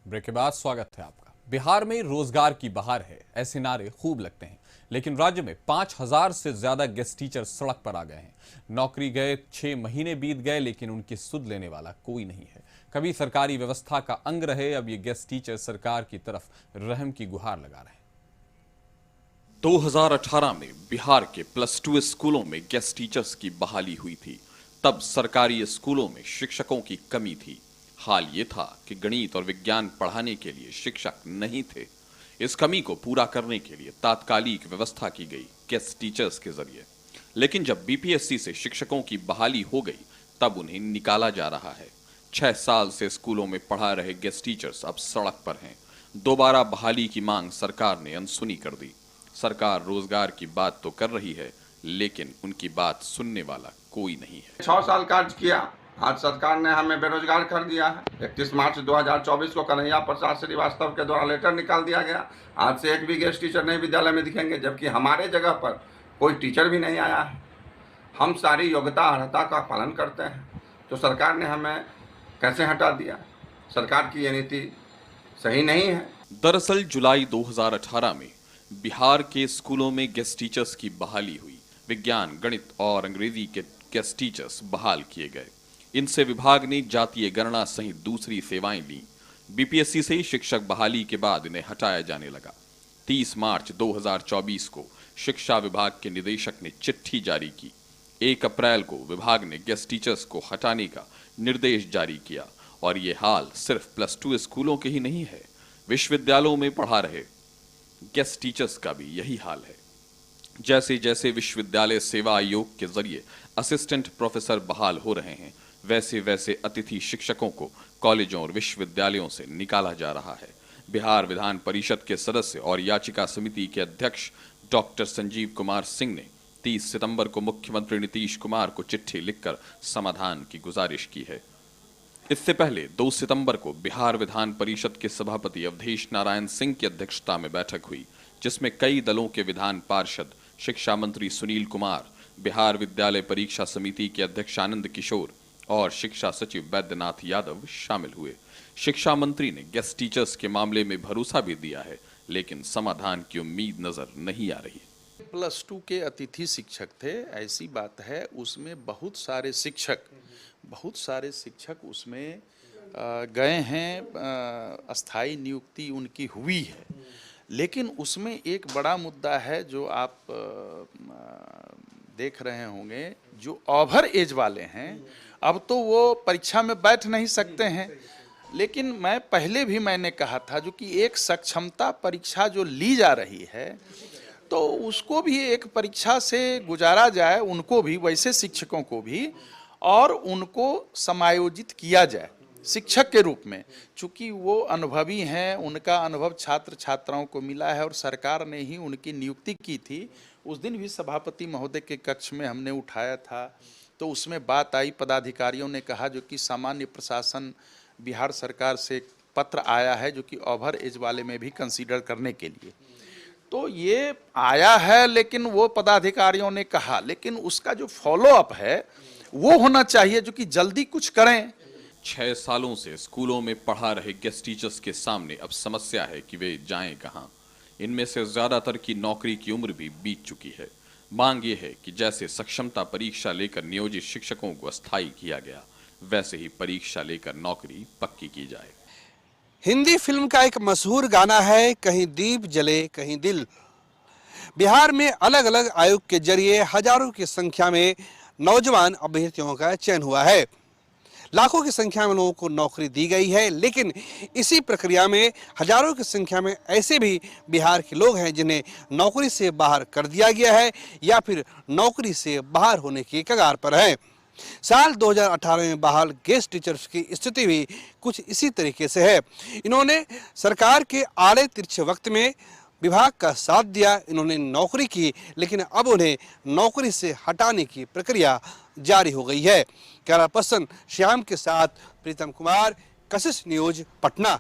Break के बाद स्वागत है आपका। बिहार में रोजगार की बहार है, ऐसे नारे खूब लगते हैं, लेकिन राज्य में 5,000 से ज्यादा गेस्ट टीचर सड़क पर आ गए हैं। नौकरी गए 6 महीने बीत गए, लेकिन उनकी सुध लेने वाला कोई नहीं है। कभी सरकारी व्यवस्था का अंग रहे, अब ये गेस्ट टीचर सरकार की तरफ रहम की गुहार लगा रहे हैं। 2018 में बिहार के +2 स्कूलों में गेस्ट टीचर्स की बहाली हुई थी। तब सरकारी स्कूलों में शिक्षकों की कमी थी। हाल ये था कि गणित और विज्ञान पढ़ाने के लिए शिक्षक नहीं थे। इस कमी को पूरा करने के लिए तात्कालिक व्यवस्था की गई गेस्ट टीचर्स के जरिए। लेकिन जब बीपीएससी से शिक्षकों की बहाली हो गई, तब उन्हें निकाला जा रहा है। 6 साल से स्कूलों में पढ़ा रहे गेस्ट टीचर्स अब सड़क पर हैं। दोबारा बहाली की मांग सरकार ने अनसुनी कर दी। सरकार रोजगार की बात तो कर रही है, लेकिन उनकी बात सुनने वाला कोई नहीं है। 6 साल कार्य किया, आज सरकार ने हमें बेरोजगार कर दिया है। 31 मार्च 2024 को कन्हैया प्रसाद श्रीवास्तव के द्वारा लेटर निकाल दिया गया। आज से एक भी गेस्ट टीचर नहीं विद्यालय में दिखेंगे, जबकि हमारे जगह पर कोई टीचर भी नहीं आया है। हम सारी योग्यता अर्हता का पालन करते हैं, तो सरकार ने हमें कैसे हटा दिया? सरकार की ये नीति सही नहीं है। दरअसल जुलाई 2018 में बिहार के स्कूलों में गेस्ट टीचर्स की बहाली हुई। विज्ञान, गणित और अंग्रेजी के गेस्ट टीचर्स बहाल किए गए। इनसे विभाग ने जातीय गणना सहित दूसरी सेवाएं ली। बीपीएससी से शिक्षक बहाली के बाद इन्हें हटाया जाने लगा। 30 मार्च 2024 को शिक्षा विभाग के निदेशक ने चिट्ठी जारी की। 1 अप्रैल को विभाग ने गेस्ट टीचर्स को हटाने का निर्देश जारी किया। और ये हाल सिर्फ +2 स्कूलों के ही नहीं है, विश्वविद्यालयों में पढ़ा रहे गेस्ट टीचर्स का भी यही हाल है। जैसे जैसे विश्वविद्यालय सेवा आयोग के जरिए असिस्टेंट प्रोफेसर बहाल हो रहे हैं, वैसे वैसे अतिथि शिक्षकों को कॉलेजों और विश्वविद्यालयों से निकाला जा रहा है। बिहार विधान परिषद के सदस्य और याचिका समिति के अध्यक्ष डॉक्टर संजीव कुमार सिंह ने 30 सितंबर को मुख्यमंत्री नीतीश कुमार को चिट्ठी लिखकर समाधान की गुजारिश की है। इससे पहले 2 सितंबर को बिहार विधान परिषद के सभापति अवधेश नारायण सिंह की अध्यक्षता में बैठक हुई, जिसमें कई दलों के विधान पार्षद, शिक्षा मंत्री सुनील कुमार, बिहार विद्यालय परीक्षा समिति के अध्यक्ष आनंद किशोर और शिक्षा सचिव वैद्यनाथ यादव शामिल हुए। शिक्षा मंत्री ने गेस्ट टीचर्स के मामले में भरोसा भी दिया है, लेकिन समाधान की उम्मीद नजर नहीं आ रही। +2 के अतिथि शिक्षक थे, ऐसी बात है। उसमें बहुत सारे शिक्षक उसमें गए हैं, अस्थाई नियुक्ति उनकी हुई है। लेकिन उसमें एक बड़ा मुद्दा है जो आप देख रहे होंगे, जो ओवर एज वाले हैं, अब तो वो परीक्षा में बैठ नहीं सकते हैं। लेकिन मैंने कहा था जो कि एक सक्षमता परीक्षा जो ली जा रही है, तो उसको भी एक परीक्षा से गुजारा जाए, उनको भी, वैसे शिक्षकों को भी, और उनको समायोजित किया जाए शिक्षक के रूप में। चूँकि वो अनुभवी हैं, उनका अनुभव छात्र छात्राओं को मिला है और सरकार ने ही उनकी नियुक्ति की थी। उस दिन भी सभापति महोदय के कक्ष में हमने उठाया था, तो उसमें बात आई। पदाधिकारियों ने कहा जो कि सामान्य प्रशासन बिहार सरकार से पत्र आया है जो कि ओवर एज वाले में भी कंसीडर करने के लिए, तो ये आया है। लेकिन वो पदाधिकारियों ने कहा, लेकिन उसका जो फॉलो अप है वो होना चाहिए, जो कि जल्दी कुछ करें। 6 सालों से स्कूलों में पढ़ा रहे गेस्ट टीचर्स के सामने अब समस्या है कि वे जाएं कहां। इनमें से ज्यादातर की नौकरी की उम्र भी बीत चुकी है। मांग ये है कि जैसे सक्षमता परीक्षा लेकर नियोजित शिक्षकों को अस्थायी किया गया, वैसे ही परीक्षा लेकर नौकरी पक्की की जाए। हिंदी फिल्म का एक मशहूर गाना है, कहीं दीप जले कहीं दिल। बिहार में अलग अलग आयोग के जरिए हजारों की संख्या में नौजवान अभ्यर्थियों का चयन हुआ है। लाखों की संख्या में लोगों को नौकरी दी गई है, लेकिन इसी प्रक्रिया में हजारों की संख्या में ऐसे भी बिहार के लोग हैं जिन्हें नौकरी से बाहर कर दिया गया है या फिर नौकरी से बाहर होने की कगार पर है। साल 2018 में बहाल गेस्ट टीचर्स की स्थिति भी कुछ इसी तरीके से है। इन्होंने सरकार के आड़े तिरछे वक्त में विभाग का साथ दिया, इन्होंने नौकरी की, लेकिन अब उन्हें नौकरी से हटाने की प्रक्रिया जारी हो गई है। कैमरा पर्सन श्याम के साथ प्रीतम कुमार, कशिश न्यूज, पटना।